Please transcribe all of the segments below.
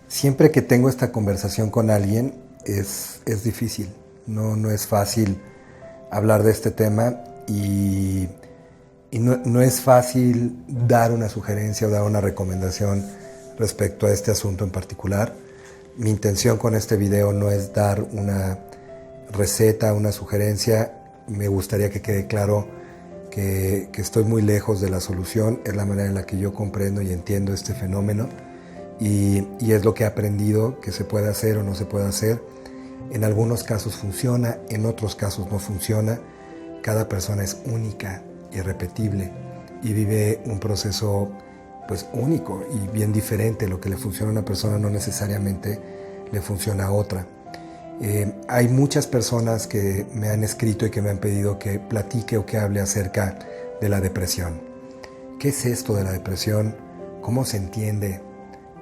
Siempre que tengo esta conversación con alguien es difícil, no es fácil hablar de este tema y no es fácil dar una sugerencia o dar una recomendación respecto a este asunto en particular. Mi intención con este video no es dar una receta, una sugerencia. Me gustaría que quede claro que estoy muy lejos de la solución. Es la manera en la que yo comprendo y entiendo este fenómeno y es lo que he aprendido que se puede hacer o no se puede hacer. En algunos casos funciona, en otros casos no funciona. Cada persona es única, irrepetible y vive un proceso pues único y bien diferente. Lo que le funciona a una persona no necesariamente le funciona a otra. Hay muchas personas que me han escrito y que me han pedido que platique o que hable acerca de la depresión. ¿Qué es esto de la depresión? ¿Cómo se entiende?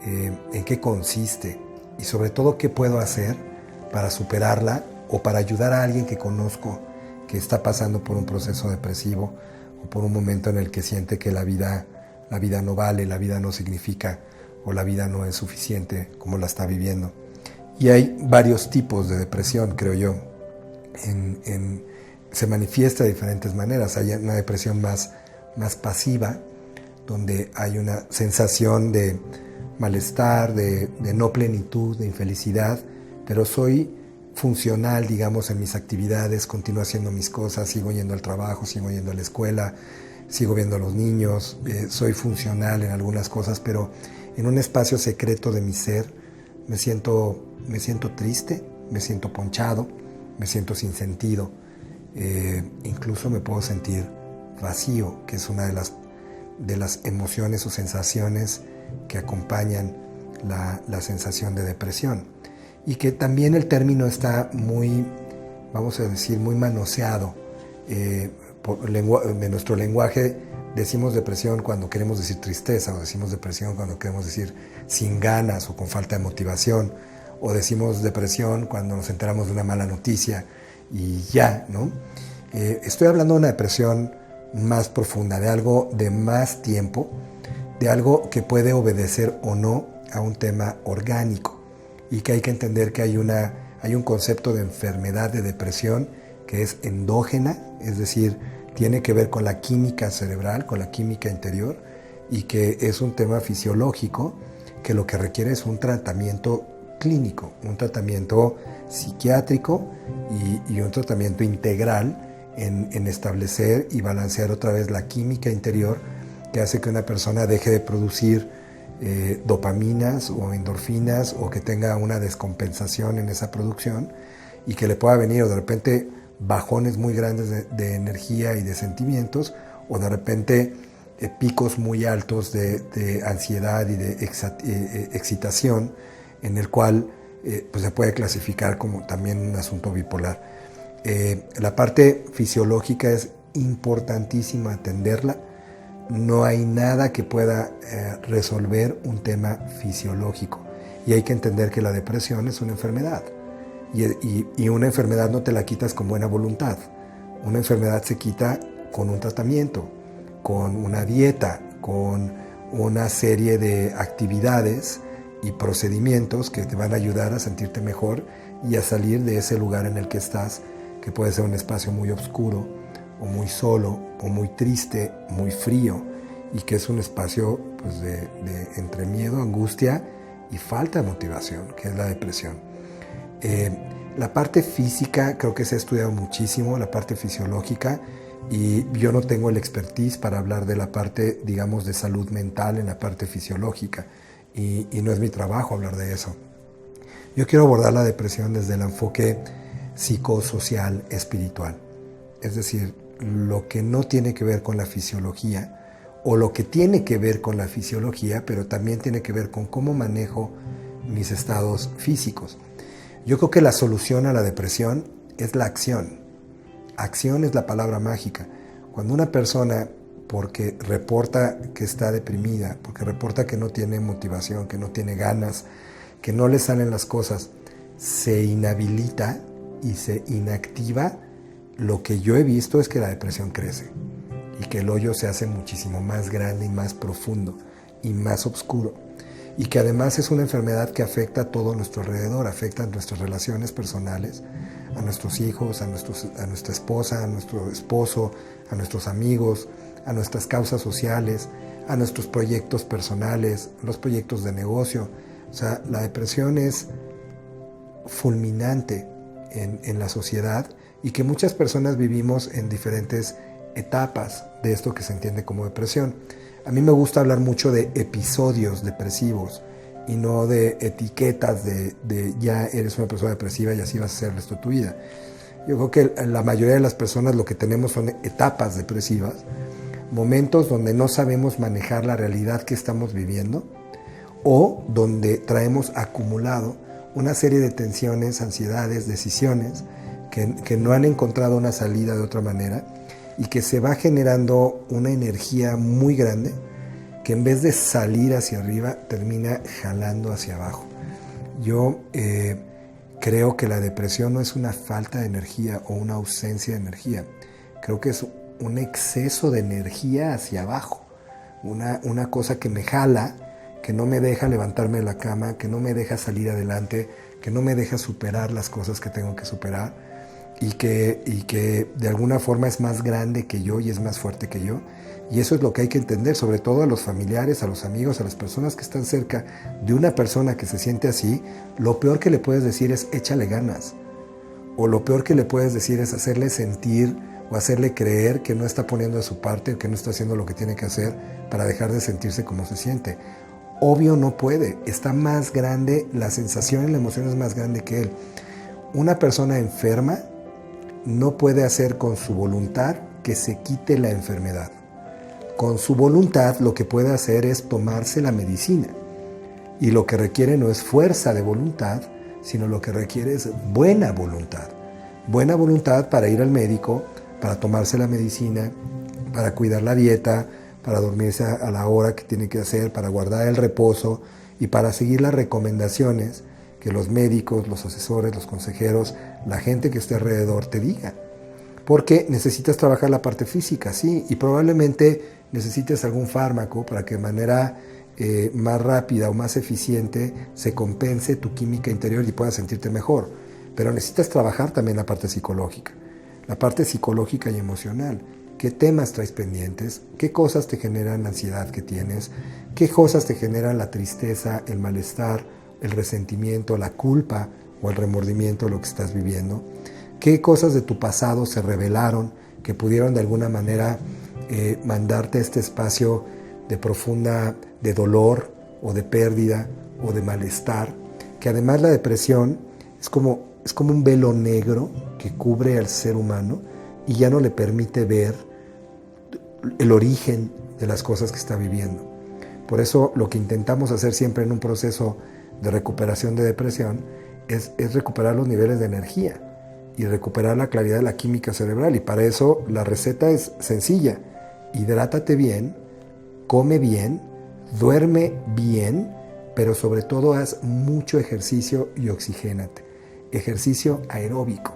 ¿En qué consiste? Y sobre todo, ¿qué puedo hacer para superarla o para ayudar a alguien que conozco que está pasando por un proceso depresivo o por un momento en el que siente que la vida no vale, la vida no significa o la vida no es suficiente como la está viviendo? Y hay varios tipos de depresión, creo yo. Se manifiesta de diferentes maneras. Hay una depresión más pasiva, donde hay una sensación de malestar, de no plenitud, de infelicidad, pero soy funcional, digamos, en mis actividades, continúo haciendo mis cosas, sigo yendo al trabajo, sigo yendo a la escuela, sigo viendo a los niños, soy funcional en algunas cosas, pero en un espacio secreto de mi ser me siento triste, me siento ponchado, me siento sin sentido, incluso me puedo sentir vacío, que es una de las emociones o sensaciones que acompañan la sensación de depresión. Y que también el término está muy, vamos a decir, muy manoseado. De nuestro lenguaje decimos depresión cuando queremos decir tristeza, o decimos depresión cuando queremos decir sin ganas o con falta de motivación, o decimos depresión cuando nos enteramos de una mala noticia y ya, ¿no? Estoy hablando de una depresión más profunda, de algo de más tiempo, de algo que puede obedecer o no a un tema orgánico y que hay que entender que hay un concepto de enfermedad de depresión que es endógena, es decir, tiene que ver con la química cerebral, con la química interior, y que es un tema fisiológico que lo que requiere es un tratamiento clínico, un tratamiento psiquiátrico y un tratamiento integral en establecer y balancear otra vez la química interior que hace que una persona deje de producir dopaminas o endorfinas o que tenga una descompensación en esa producción y que le pueda venir o de repente bajones muy grandes de energía y de sentimientos o de repente picos muy altos de ansiedad y de excitación en el cual pues se puede clasificar como también un asunto bipolar. La parte fisiológica es importantísima atenderla. No hay nada que pueda resolver un tema fisiológico y hay que entender que la depresión es una enfermedad y una enfermedad no te la quitas con buena voluntad. Una enfermedad se quita con un tratamiento, con una dieta, con una serie de actividades y procedimientos que te van a ayudar a sentirte mejor y a salir de ese lugar en el que estás, que puede ser un espacio muy oscuro o muy solo o muy triste, muy frío, y que es un espacio pues, de entre miedo, angustia y falta de motivación, que es la depresión. La parte física creo que se ha estudiado muchísimo, la parte fisiológica, y yo no tengo el expertise para hablar de la parte, digamos, de salud mental en la parte fisiológica, y no es mi trabajo hablar de eso. Yo quiero abordar la depresión desde el enfoque psicosocial, espiritual, es decir, lo que no tiene que ver con la fisiología o lo que tiene que ver con la fisiología, pero también tiene que ver con cómo manejo mis estados físicos. Yo creo que la solución a la depresión es la acción. Acción es la palabra mágica. Cuando una persona, porque reporta que está deprimida, porque reporta que no tiene motivación, que no tiene ganas, que no le salen las cosas, se inhabilita y se inactiva, lo que yo he visto es que la depresión crece y que el hoyo se hace muchísimo más grande y más profundo y más oscuro. y que además es una enfermedad que afecta a todo nuestro alrededor, afecta a nuestras relaciones personales, a nuestros hijos, a nuestra esposa, a nuestro esposo, a nuestros amigos, a nuestras causas sociales, a nuestros proyectos personales, los proyectos de negocio. O sea, la depresión es fulminante en la sociedad y que muchas personas vivimos en diferentes etapas de esto que se entiende como depresión. A mí me gusta hablar mucho de episodios depresivos y no de etiquetas de ya eres una persona depresiva y así vas a ser el resto de tu vida. Yo creo que la mayoría de las personas lo que tenemos son etapas depresivas, momentos donde no sabemos manejar la realidad que estamos viviendo o donde traemos acumulado una serie de tensiones, ansiedades, decisiones que no han encontrado una salida de otra manera y que se va generando una energía muy grande que en vez de salir hacia arriba termina jalando hacia abajo. Yo creo que la depresión no es una falta de energía o una ausencia de energía. Creo que es un exceso de energía hacia abajo. Una cosa que me jala, que no me deja levantarme de la cama, que no me deja salir adelante, que no me deja superar las cosas que tengo que superar y que de alguna forma es más grande que yo y es más fuerte que yo. Y eso es lo que hay que entender, sobre todo a los familiares, a los amigos, a las personas que están cerca de una persona que se siente así. Lo peor que le puedes decir es échale ganas. O lo peor que le puedes decir es hacerle sentir o hacerle creer que no está poniendo de su parte o que no está haciendo lo que tiene que hacer para dejar de sentirse como se siente. Obvio no puede, está más grande, la sensación y la emoción es más grande que él. Una persona enferma no puede hacer con su voluntad que se quite la enfermedad. Con su voluntad lo que puede hacer es tomarse la medicina. Y lo que requiere no es fuerza de voluntad, sino lo que requiere es buena voluntad. Buena voluntad para ir al médico, para tomarse la medicina, para cuidar la dieta, para dormirse a la hora que tiene que hacer, para guardar el reposo y para seguir las recomendaciones que los médicos, los asesores, los consejeros, la gente que esté alrededor te diga. Porque necesitas trabajar la parte física, sí, y probablemente necesites algún fármaco para que de manera más rápida o más eficiente se compense tu química interior y puedas sentirte mejor. Pero necesitas trabajar también la parte psicológica y emocional. ¿Qué temas traes pendientes? ¿Qué cosas te generan la ansiedad que tienes? ¿Qué cosas te generan la tristeza, el malestar, el resentimiento, la culpa o el remordimiento de lo que estás viviendo? ¿Qué cosas de tu pasado se revelaron que pudieron de alguna manera mandarte a este espacio de dolor o de pérdida o de malestar? Que además la depresión es como un velo negro que cubre al ser humano y ya no le permite ver el origen de las cosas que está viviendo. Por eso lo que intentamos hacer siempre en un proceso de recuperación de depresión es recuperar los niveles de energía y recuperar la claridad de la química cerebral. Y para eso la receta es sencilla: hidrátate bien, come bien, duerme bien, pero sobre todo haz mucho ejercicio y oxigénate. Ejercicio aeróbico.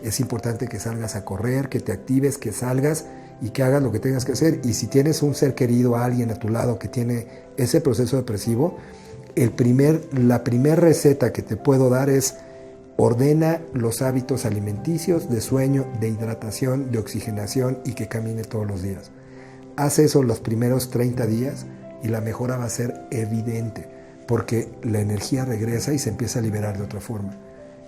Es importante que salgas a correr, que te actives, que salgas y que hagas lo que tengas que hacer. Y si tienes un ser querido, alguien a tu lado que tiene ese proceso depresivo, la primera receta que te puedo dar es: ordena los hábitos alimenticios, de sueño, de hidratación, de oxigenación y que camine todos los días. Haz eso los primeros 30 días y la mejora va a ser evidente, porque la energía regresa y se empieza a liberar de otra forma.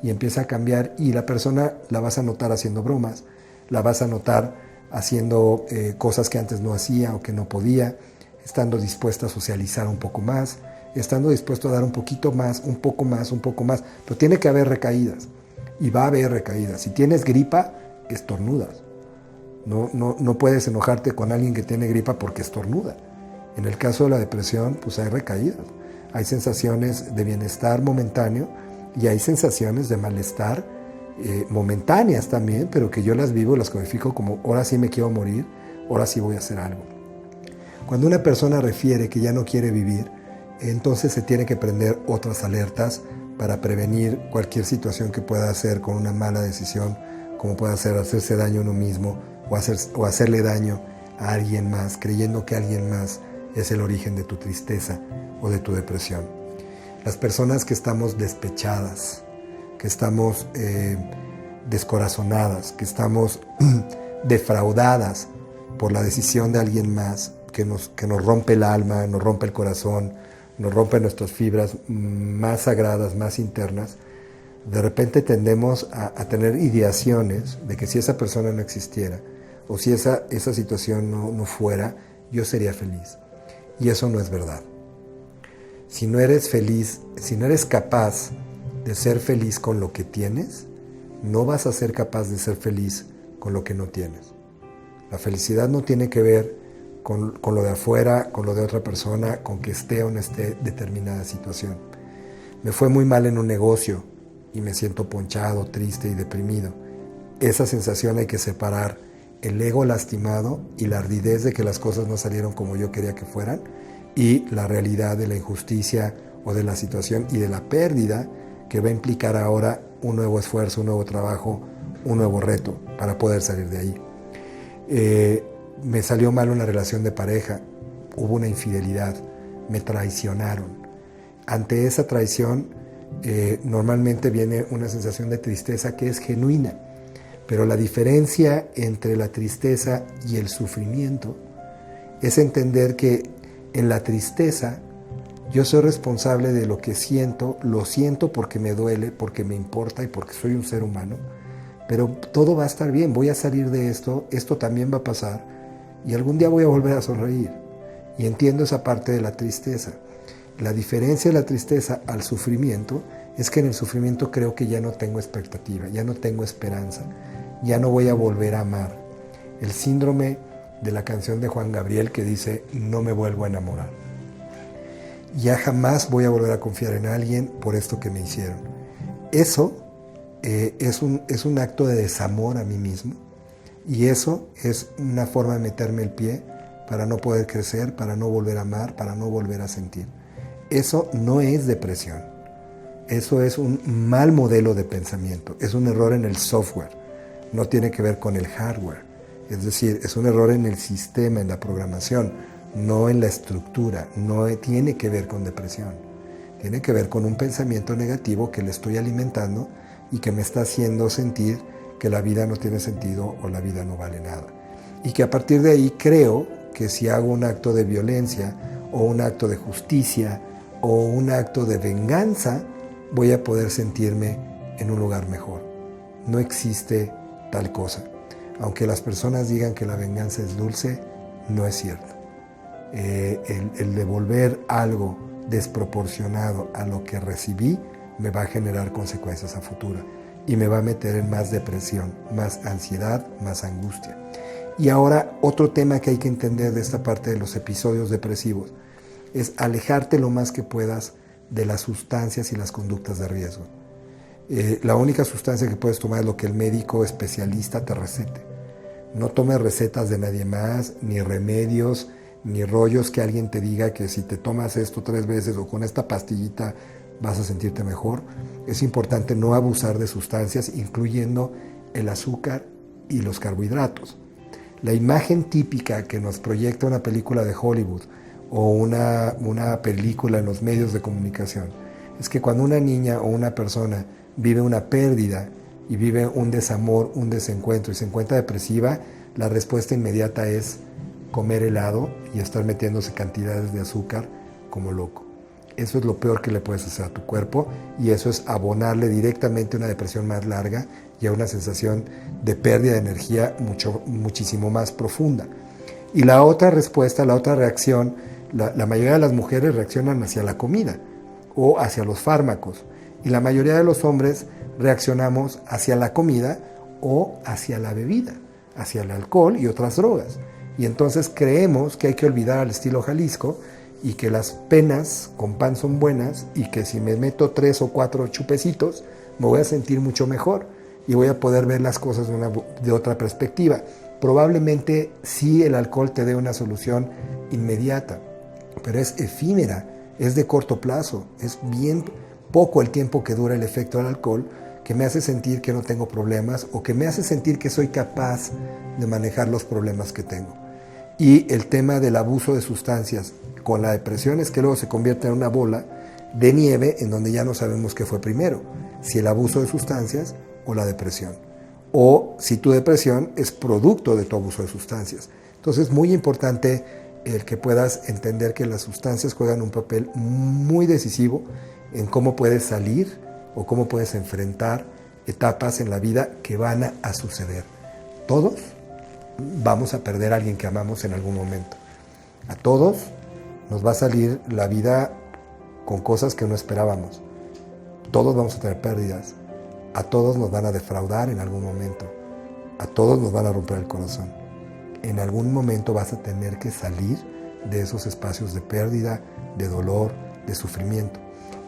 Y empieza a cambiar y la persona la vas a notar haciendo bromas, la vas a notar haciendo cosas que antes no hacía o que no podía, estando dispuesta a socializar un poco más, estando dispuesto a dar un poquito más, un poco más, pero tiene que haber recaídas y va a haber recaídas. Si tienes gripa, estornudas. No puedes enojarte con alguien que tiene gripa porque estornuda. En el caso de la depresión, pues hay recaídas, hay sensaciones de bienestar momentáneo y hay sensaciones de malestar momentáneas también, pero que yo las vivo, las codifico como: ahora sí me quiero morir, ahora sí voy a hacer algo. Cuando una persona refiere que ya no quiere vivir, entonces se tiene que prender otras alertas para prevenir cualquier situación que pueda hacer con una mala decisión, como puede hacerse daño a uno mismo o hacerle daño a alguien más, creyendo que alguien más es el origen de tu tristeza o de tu depresión. Las personas que estamos despechadas, que estamos descorazonadas, que estamos defraudadas por la decisión de alguien más, que nos rompe el alma, nos rompe el corazón, nos rompe nuestras fibras más sagradas, más internas, de repente tendemos a tener ideaciones de que si esa persona no existiera o si esa situación no fuera, yo sería feliz. Y eso no es verdad. Si no eres feliz, si no eres capaz de ser feliz con lo que tienes, no vas a ser capaz de ser feliz con lo que no tienes. La felicidad no tiene que ver con lo de afuera, con lo de otra persona, con que esté o no esté determinada situación. Me fue muy mal en un negocio y me siento ponchado, triste y deprimido. Esa sensación hay que separar el ego lastimado y la ardidez de que las cosas no salieron como yo quería que fueran y la realidad de la injusticia o de la situación y de la pérdida que va a implicar ahora un nuevo esfuerzo, un nuevo trabajo, un nuevo reto para poder salir de ahí. Me salió mal una relación de pareja, hubo una infidelidad, me traicionaron. Ante esa traición normalmente viene una sensación de tristeza que es genuina, pero la diferencia entre la tristeza y el sufrimiento es entender que en la tristeza yo soy responsable de lo que siento, lo siento porque me duele, porque me importa y porque soy un ser humano, pero todo va a estar bien, voy a salir de esto también va a pasar y algún día voy a volver a sonreír. Y entiendo esa parte de la tristeza. La diferencia de la tristeza al sufrimiento es que en el sufrimiento creo que ya no tengo expectativa, ya no tengo esperanza, ya no voy a volver a amar. El síndrome de la canción de Juan Gabriel que dice, no me vuelvo a enamorar. Ya jamás voy a volver a confiar en alguien por esto que me hicieron. Eso es un acto de desamor a mí mismo y eso es una forma de meterme el pie para no poder crecer, para no volver a amar, para no volver a sentir. Eso no es depresión. Eso es un mal modelo de pensamiento. Es un error en el software. No tiene que ver con el hardware. Es decir, es un error en el sistema, en la programación, no en la estructura. No tiene que ver con depresión. Tiene que ver con un pensamiento negativo que le estoy alimentando y que me está haciendo sentir que la vida no tiene sentido o la vida no vale nada. Y que a partir de ahí creo que si hago un acto de violencia o un acto de justicia o un acto de venganza, voy a poder sentirme en un lugar mejor. No existe tal cosa. Aunque las personas digan que la venganza es dulce, no es cierto. El devolver algo desproporcionado a lo que recibí me va a generar consecuencias a futuro y me va a meter en más depresión, más ansiedad, más angustia. Y ahora otro tema que hay que entender de esta parte de los episodios depresivos es alejarte lo más que puedas de las sustancias y las conductas de riesgo. La única sustancia que puedes tomar es lo que el médico especialista te recete. No tomes recetas de nadie más, ni remedios, ni rollos que alguien te diga que si te tomas esto 3 veces o con esta pastillita vas a sentirte mejor. Es importante no abusar de sustancias, incluyendo el azúcar y los carbohidratos. La imagen típica que nos proyecta una película de Hollywood o una película en los medios de comunicación es que cuando una niña o una persona vive una pérdida y vive un desamor, un desencuentro y se encuentra depresiva, la respuesta inmediata es comer helado y estar metiéndose cantidades de azúcar como loco. Eso es lo peor que le puedes hacer a tu cuerpo y eso es abonarle directamente a una depresión más larga y a una sensación de pérdida de energía muchísimo más profunda. Y la otra respuesta, la otra reacción, la mayoría de las mujeres reaccionan hacia la comida o hacia los fármacos y la mayoría de los hombres reaccionamos hacia la comida o hacia la bebida, hacia el alcohol y otras drogas. Y entonces creemos que hay que olvidar al estilo Jalisco y que las penas con pan son buenas y que si me meto 3 o 4 chupecitos me voy a sentir mucho mejor y voy a poder ver las cosas de otra perspectiva. Probablemente sí el alcohol te dé una solución inmediata, pero es efímera, es de corto plazo, es bien poco el tiempo que dura el efecto del alcohol que me hace sentir que no tengo problemas o que me hace sentir que soy capaz de manejar los problemas que tengo. Y el tema del abuso de sustancias con la depresión es que luego se convierte en una bola de nieve en donde ya no sabemos qué fue primero, si el abuso de sustancias o la depresión, o si tu depresión es producto de tu abuso de sustancias. Entonces es muy importante el que puedas entender que las sustancias juegan un papel muy decisivo en cómo puedes salir o cómo puedes enfrentar etapas en la vida que van a suceder. Todos vamos a perder a alguien que amamos en algún momento. A todos nos va a salir la vida con cosas que no esperábamos. Todos vamos a tener pérdidas. A todos nos van a defraudar en algún momento. A todos nos van a romper el corazón. En algún momento vas a tener que salir de esos espacios de pérdida, de dolor, de sufrimiento.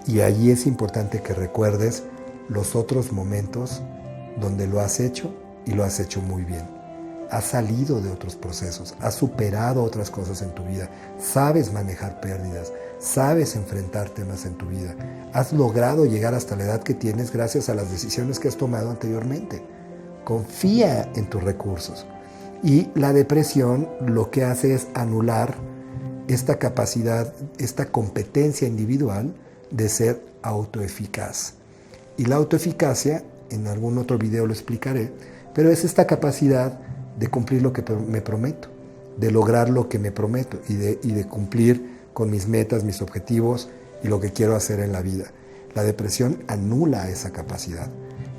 Y allí es importante que recuerdes los otros momentos donde lo has hecho y lo has hecho muy bien. Has salido de otros procesos, has superado otras cosas en tu vida, sabes manejar pérdidas, sabes enfrentar temas en tu vida, has logrado llegar hasta la edad que tienes gracias a las decisiones que has tomado anteriormente. Confía en tus recursos. Y la depresión lo que hace es anular esta capacidad, esta competencia individual de ser autoeficaz. Y la autoeficacia, en algún otro video lo explicaré, pero es esta capacidad de cumplir lo que me prometo, de lograr lo que me prometo y de cumplir con mis metas, mis objetivos y lo que quiero hacer en la vida. La depresión anula esa capacidad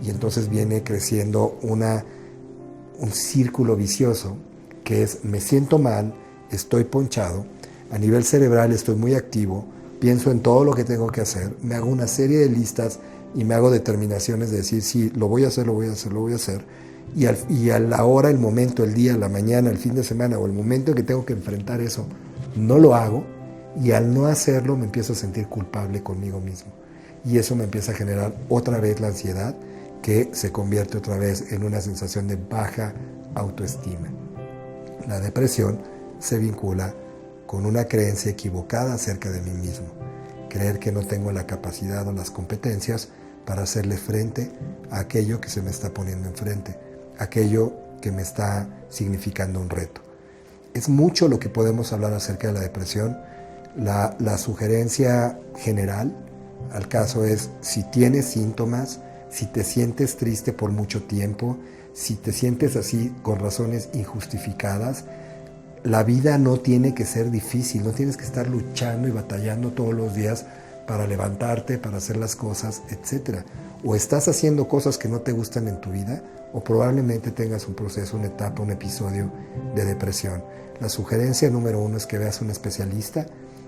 y entonces viene creciendo un círculo vicioso que es: me siento mal, estoy ponchado, a nivel cerebral estoy muy activo, pienso en todo lo que tengo que hacer, me hago una serie de listas y me hago determinaciones de decir, sí, lo voy a hacer, lo voy a hacer, lo voy a hacer. Y a la hora, el momento, el día, la mañana, el fin de semana o el momento en que tengo que enfrentar eso, no lo hago, y al no hacerlo me empiezo a sentir culpable conmigo mismo. Y eso me empieza a generar otra vez la ansiedad, que se convierte otra vez en una sensación de baja autoestima. La depresión se vincula con una creencia equivocada acerca de mí mismo. Creer que no tengo la capacidad o las competencias para hacerle frente a aquello que se me está poniendo enfrente, aquello que me está significando un reto. Es mucho lo que podemos hablar acerca de la depresión. La sugerencia general al caso es: si tienes síntomas, si te sientes triste por mucho tiempo, si te sientes así con razones injustificadas, la vida no tiene que ser difícil, no tienes que estar luchando y batallando todos los días para levantarte, para hacer las cosas, etc. O estás haciendo cosas que no te gustan en tu vida, o probablemente tengas un proceso, una etapa, un episodio de depresión. La sugerencia número 1 es que veas un especialista,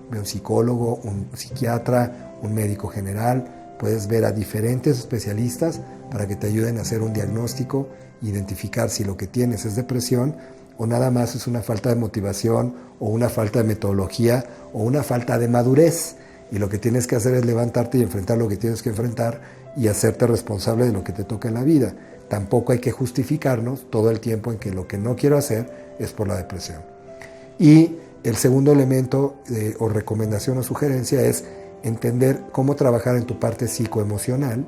ve un psicólogo, un psiquiatra, un médico general. Puedes ver a diferentes especialistas para que te ayuden a hacer un diagnóstico, identificar si lo que tienes es depresión o nada más es una falta de motivación o una falta de metodología o una falta de madurez. Y lo que tienes que hacer es levantarte y enfrentar lo que tienes que enfrentar y hacerte responsable de lo que te toca en la vida. Tampoco hay que justificarnos todo el tiempo en que lo que no quiero hacer es por la depresión. Y el segundo elemento o recomendación o sugerencia es entender cómo trabajar en tu parte psicoemocional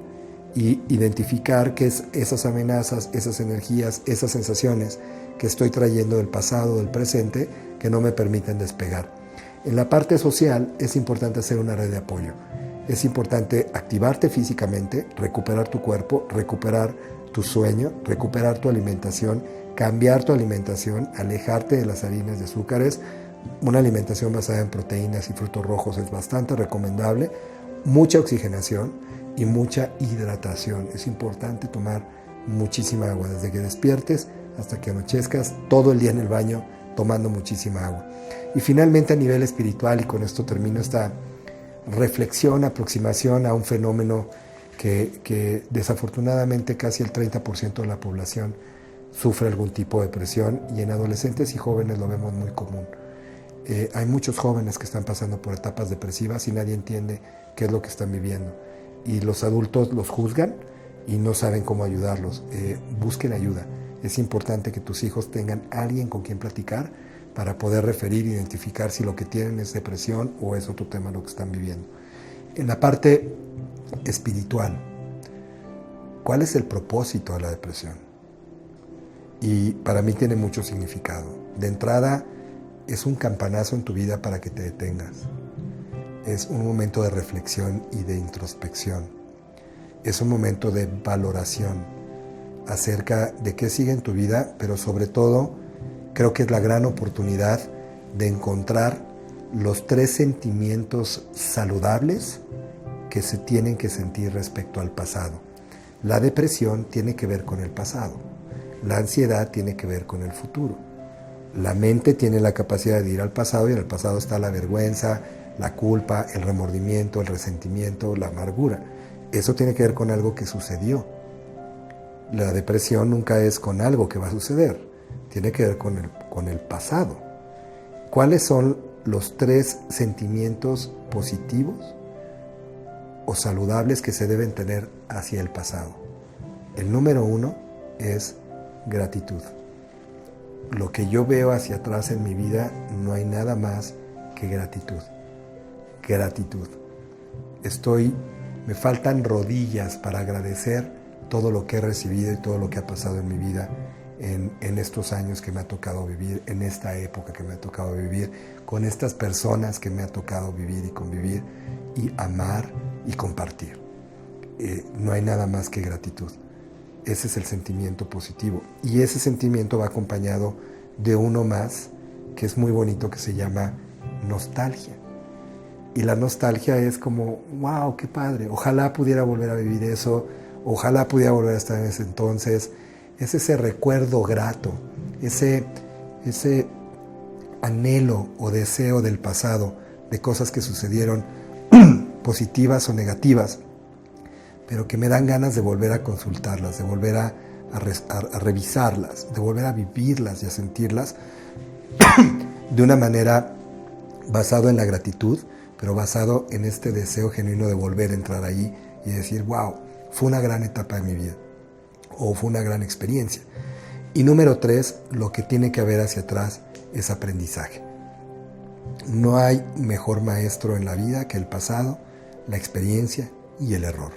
y identificar qué es esas amenazas, esas energías, esas sensaciones que estoy trayendo del pasado, del presente, que no me permiten despegar. En la parte social es importante hacer una red de apoyo. Es importante activarte físicamente, recuperar tu cuerpo, recuperar tu sueño, recuperar tu alimentación, cambiar tu alimentación, alejarte de las harinas y azúcares. Una alimentación basada en proteínas y frutos rojos es bastante recomendable. Mucha oxigenación y mucha hidratación. Es importante tomar muchísima agua desde que despiertes hasta que anochezcas, todo el día en el baño tomando muchísima agua. Y finalmente, a nivel espiritual, y con esto termino esta reflexión, aproximación a un fenómeno que desafortunadamente casi el 30% de la población sufre algún tipo de depresión, y en adolescentes y jóvenes lo vemos muy común. Hay muchos jóvenes que están pasando por etapas depresivas y nadie entiende qué es lo que están viviendo. Y los adultos los juzgan y no saben cómo ayudarlos. Busquen ayuda. Es importante que tus hijos tengan alguien con quien platicar para poder referir e identificar si lo que tienen es depresión o es otro tema lo que están viviendo. En la parte espiritual, ¿cuál es el propósito de la depresión? Y para mí tiene mucho significado. De entrada, es un campanazo en tu vida para que te detengas. Es un momento de reflexión y de introspección. Es un momento de valoración acerca de qué sigue en tu vida, pero sobre todo creo que es la gran oportunidad de encontrar los 3 sentimientos saludables que se tienen que sentir respecto al pasado. La depresión tiene que ver con el pasado. La ansiedad tiene que ver con el futuro. La mente tiene la capacidad de ir al pasado y en el pasado está la vergüenza, la culpa, el remordimiento, el resentimiento, la amargura. Eso tiene que ver con algo que sucedió. La depresión nunca es con algo que va a suceder. Tiene que ver con el pasado. ¿Cuáles son los 3 sentimientos positivos o saludables que se deben tener hacia el pasado? El número 1 es gratitud. Lo que yo veo hacia atrás en mi vida, no hay nada más que gratitud. Gratitud. Me faltan rodillas para agradecer todo lo que he recibido y todo lo que ha pasado en mi vida en estos años que me ha tocado vivir, en esta época que me ha tocado vivir, con estas personas que me ha tocado vivir y convivir y amar y compartir. No hay nada más que gratitud. Ese es el sentimiento positivo. Y ese sentimiento va acompañado de uno más, que es muy bonito, que se llama nostalgia. Y la nostalgia es como, wow, qué padre, ojalá pudiera volver a vivir eso, ojalá pudiera volver a estar en ese entonces. Es ese recuerdo grato, ese anhelo o deseo del pasado, de cosas que sucedieron positivas o negativas, pero que me dan ganas de volver a consultarlas, de volver a revisarlas, de volver a vivirlas y a sentirlas de una manera basado en la gratitud, pero basado en este deseo genuino de volver a entrar ahí y decir, wow, fue una gran etapa de mi vida o fue una gran experiencia. Y número 3, lo que tiene que haber hacia atrás es aprendizaje. No hay mejor maestro en la vida que el pasado, la experiencia y el error.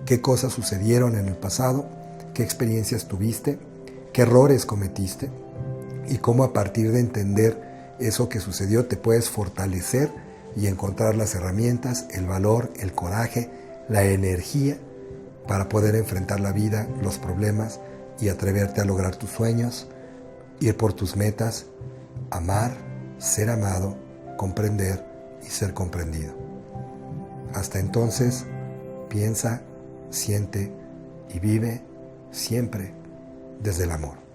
¿Qué cosas sucedieron en el pasado? ¿Qué experiencias tuviste? ¿Qué errores cometiste? Y cómo a partir de entender eso que sucedió te puedes fortalecer y encontrar las herramientas, el valor, el coraje, la energía para poder enfrentar la vida, los problemas y atreverte a lograr tus sueños, ir por tus metas, amar, ser amado, comprender y ser comprendido. Hasta entonces, piensa, siente y vive siempre desde el amor.